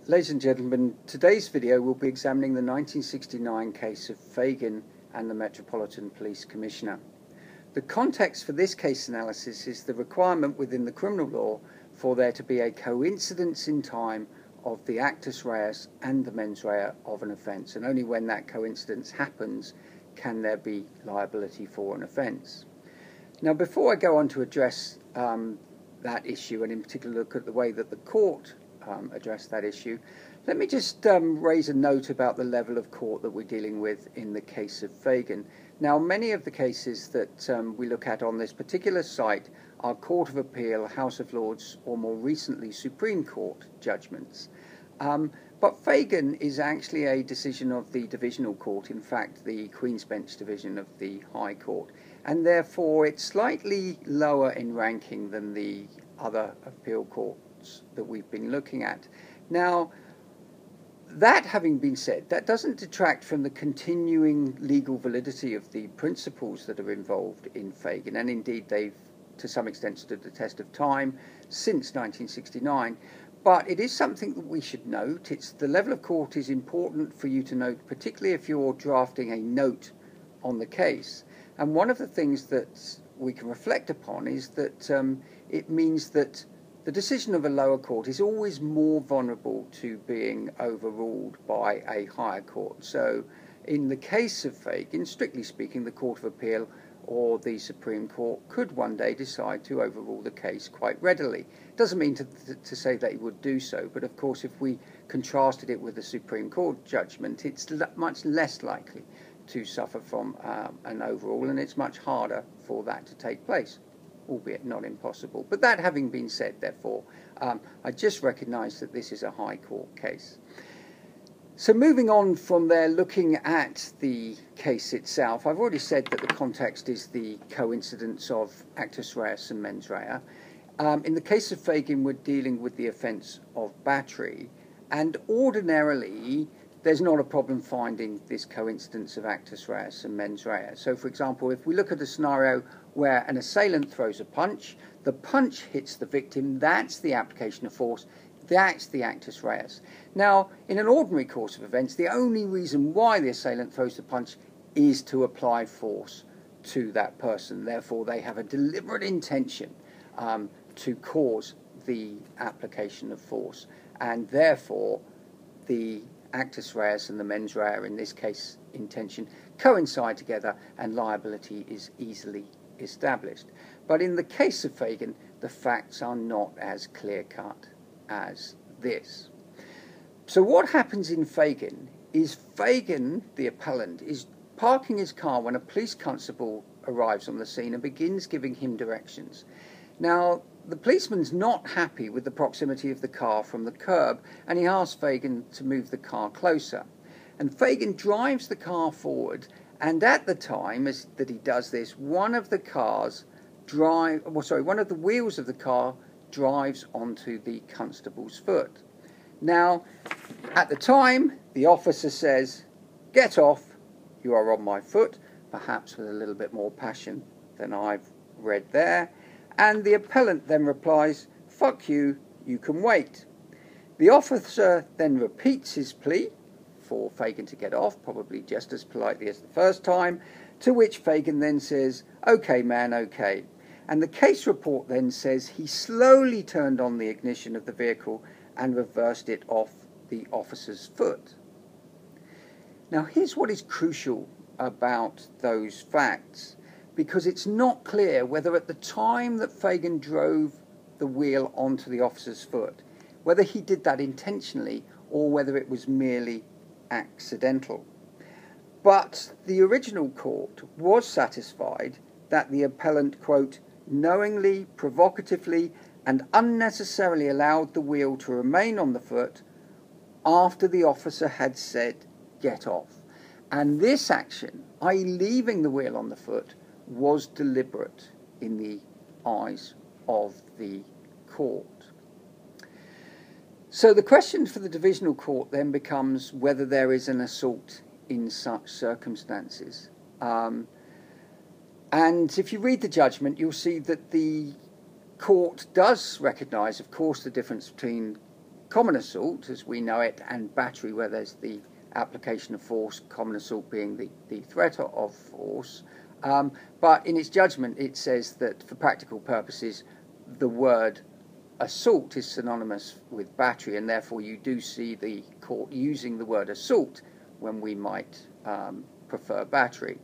Ladies and gentlemen, today's video will be examining the 1969 case of Fagan and the Metropolitan Police Commissioner. The context for this case analysis is the requirement within the criminal law for there to be a coincidence in time of the actus reus and the mens rea of an offence, and only when that coincidence happens can there be liability for an offence. Now, before I go on to address that issue, and in particular look at the way that the court address that issue, let me just raise a note about the level of court that we're dealing with in the case of Fagan. Now, many of the cases that we look at on this particular site are Court of Appeal, House of Lords, or more recently Supreme Court judgments. But Fagan is actually a decision of the Divisional Court, in fact the Queen's Bench Division of the High Court, and therefore it's slightly lower in ranking than the other appeal courts that we've been looking at. Now, that having been said, that doesn't detract from the continuing legal validity of the principles that are involved in Fagan, and indeed they've to some extent stood the test of time since 1969. But it is something that we should note. The level of court is important for you to note, particularly if you're drafting a note on the case. And one of the things that we can reflect upon is that it means that the decision of a lower court is always more vulnerable to being overruled by a higher court. So in the case of Fagan, strictly speaking, the Court of Appeal or the Supreme Court could one day decide to overrule the case quite readily. Doesn't mean to say that it would do so, but of course if we contrasted it with the Supreme Court judgment, it's much less likely to suffer from an overrule, and it's much harder for that to take place, albeit not impossible. But that having been said, therefore, I just recognise that this is a High Court case. So moving on from there, looking at the case itself, I've already said that the context is the coincidence of actus reus and mens rea. In the case of Fagan, we're dealing with the offence of battery, and ordinarily there's not a problem finding this coincidence of actus reus and mens rea. So, for example, if we look at a scenario where an assailant throws a punch, the punch hits the victim, that's the application of force, that's the actus reus. Now, in an ordinary course of events, the only reason why the assailant throws the punch is to apply force to that person. Therefore, they have a deliberate intention to cause the application of force, and therefore the actus reus and the mens rea, in this case intention, coincide together and liability is easily established. But in the case of Fagan, the facts are not as clear-cut as this. So what happens in Fagan is Fagan, the appellant, is parking his car when a police constable arrives on the scene and begins giving him directions. Now, the policeman's not happy with the proximity of the car from the curb, and he asks Fagan to move the car closer. And Fagan drives the car forward, and at the time that he does this, one of the wheels of the car drives onto the constable's foot. Now, at the time, the officer says, "Get off, you are on my foot," perhaps with a little bit more passion than I've read there. And the appellant then replies, "Fuck you, you can wait." The officer then repeats his plea for Fagan to get off, probably just as politely as the first time, to which Fagan then says, "Okay, man, okay." And the case report then says he slowly turned on the ignition of the vehicle and reversed it off the officer's foot. Now, here's what is crucial about those facts, because it's not clear whether at the time that Fagan drove the wheel onto the officer's foot, whether he did that intentionally or whether it was merely accidental. But the original court was satisfied that the appellant, quote, "knowingly, provocatively, and unnecessarily allowed the wheel to remain on the foot after the officer had said, 'Get off.' And this action, i.e. leaving the wheel on the foot, was deliberate in the eyes of the court." So the question for the divisional court then becomes whether there is an assault in such circumstances. And if you read the judgment, you'll see that the court does recognise, of course, the difference between common assault as we know it, and battery where there's the application of force, common assault being the threat of force. But in its judgment it says that for practical purposes the word assault is synonymous with battery, and therefore you do see the court using the word assault when we might prefer battery.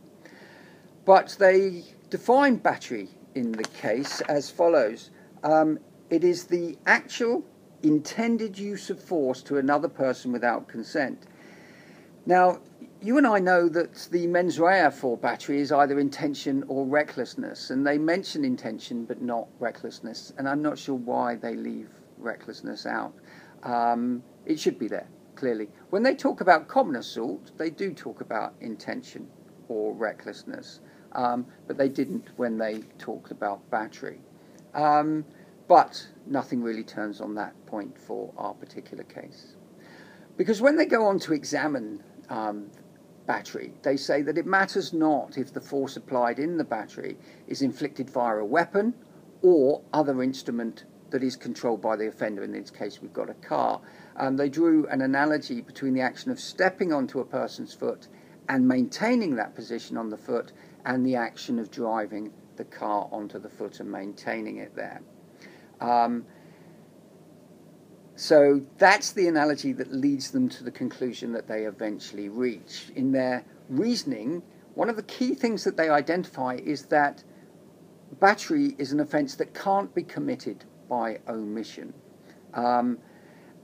But they define battery in the case as follows. It is the actual intended use of force to another person without consent. Now, you and I know that the mens rea for battery is either intention or recklessness, and they mention intention but not recklessness, and I'm not sure why they leave recklessness out. It should be there, clearly. When they talk about common assault, they do talk about intention or recklessness, but they didn't when they talked about battery. But nothing really turns on that point for our particular case. Because when they go on to examine battery, they say that it matters not if the force applied in the battery is inflicted via a weapon or other instrument that is controlled by the offender. In this case, we've got a car. They drew an analogy between the action of stepping onto a person's foot and maintaining that position on the foot and the action of driving the car onto the foot and maintaining it there. So that's the analogy that leads them to the conclusion that they eventually reach. In their reasoning, one of the key things that they identify is that battery is an offence that can't be committed by omission. And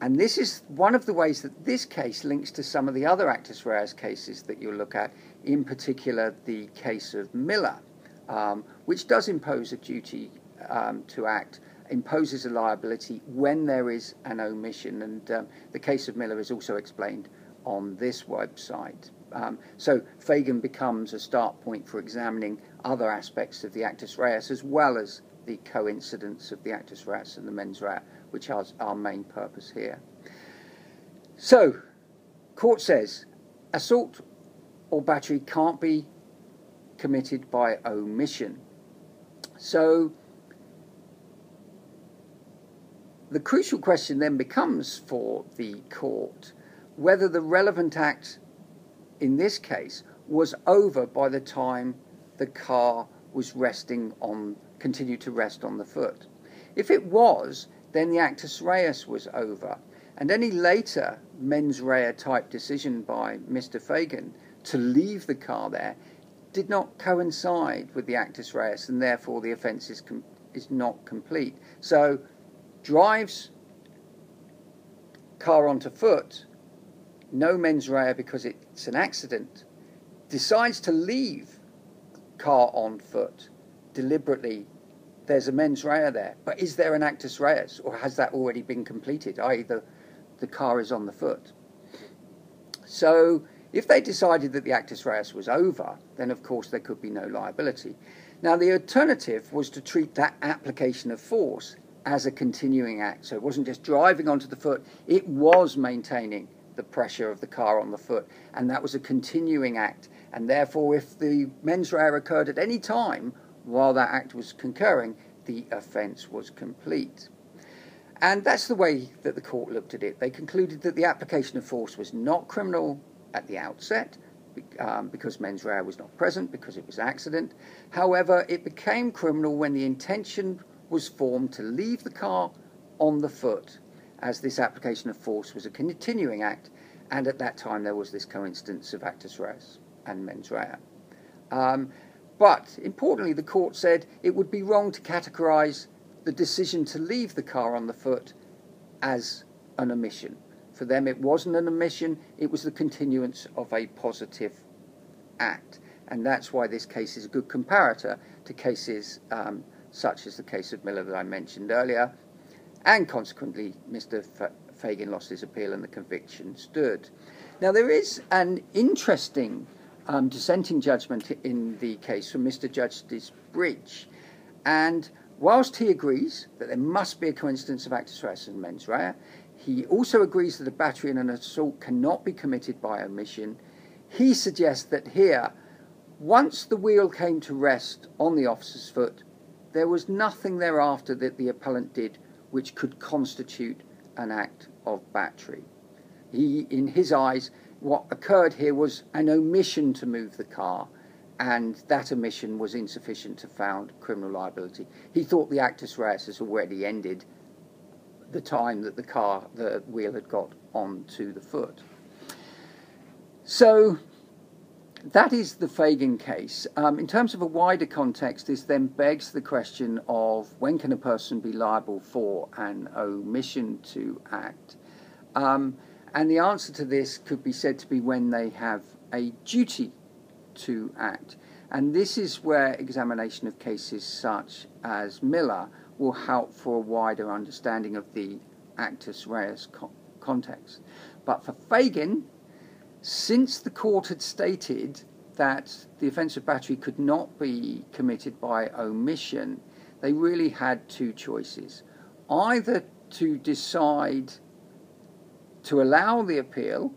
this is one of the ways that this case links to some of the other actus reus cases that you'll look at, in particular the case of Miller, which does impose a duty to act, imposes a liability when there is an omission, and the case of Miller is also explained on this website. So Fagan becomes a start point for examining other aspects of the actus reus as well as the coincidence of the actus reus and the mens rea, which is our main purpose here. So, court says assault or battery can't be committed by omission. So the crucial question then becomes for the court whether the relevant act in this case was over by the time the car was continued to rest on the foot. If it was, then the actus reus was over, and any later mens rea type decision by Mr. Fagan to leave the car there did not coincide with the actus reus, and therefore the offence is not complete. So drives car onto foot, no mens rea because it's an accident, decides to leave car on foot deliberately, there's a mens rea there. But is there an actus reus, or has that already been completed, i.e. the car is on the foot? So if they decided that the actus reus was over, then of course there could be no liability. Now the alternative was to treat that application of force as a continuing act. So it wasn't just driving onto the foot, it was maintaining the pressure of the car on the foot, and that was a continuing act, and therefore if the mens rea occurred at any time while that act was concurring, the offence was complete. And that's the way that the court looked at it. They concluded that the application of force was not criminal at the outset, because mens rea was not present, because it was an accident. However, it became criminal when the intention was formed to leave the car on the foot, as this application of force was a continuing act, and at that time there was this coincidence of actus reus and mens rea. But importantly, the court said it would be wrong to categorise the decision to leave the car on the foot as an omission. For them it wasn't an omission, it was the continuance of a positive act, and that's why this case is a good comparator to cases such as the case of Miller that I mentioned earlier, and consequently Mr. Fagan lost his appeal and the conviction stood. Now there is an interesting dissenting judgment in the case from Mr. Justice Bridge, and whilst he agrees that there must be a coincidence of actus reus and mens rea, he also agrees that a battery and an assault cannot be committed by omission. He suggests that here, once the wheel came to rest on the officer's foot, there was nothing thereafter that the appellant did which could constitute an act of battery. In his eyes, what occurred here was an omission to move the car, and that omission was insufficient to found criminal liability. He thought the actus reus has already ended the time that the wheel had got onto the foot. So that is the Fagan case. In terms of a wider context, this then begs the question of when can a person be liable for an omission to act? And the answer to this could be said to be when they have a duty to act. And this is where examination of cases such as Miller will help for a wider understanding of the actus reus context. But for Fagan, since the court had stated that the offence of battery could not be committed by omission, they really had two choices. Either to decide to allow the appeal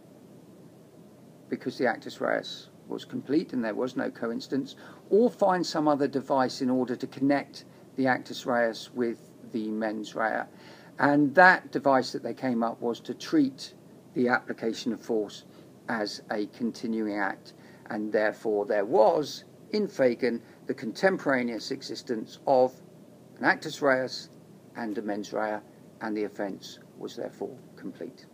because the actus reus was complete and there was no coincidence, or find some other device in order to connect the actus reus with the mens rea. And that device that they came up was to treat the application of force as a continuing act, and therefore there was, in Fagan, the contemporaneous existence of an actus reus and a mens rea, and the offence was therefore complete.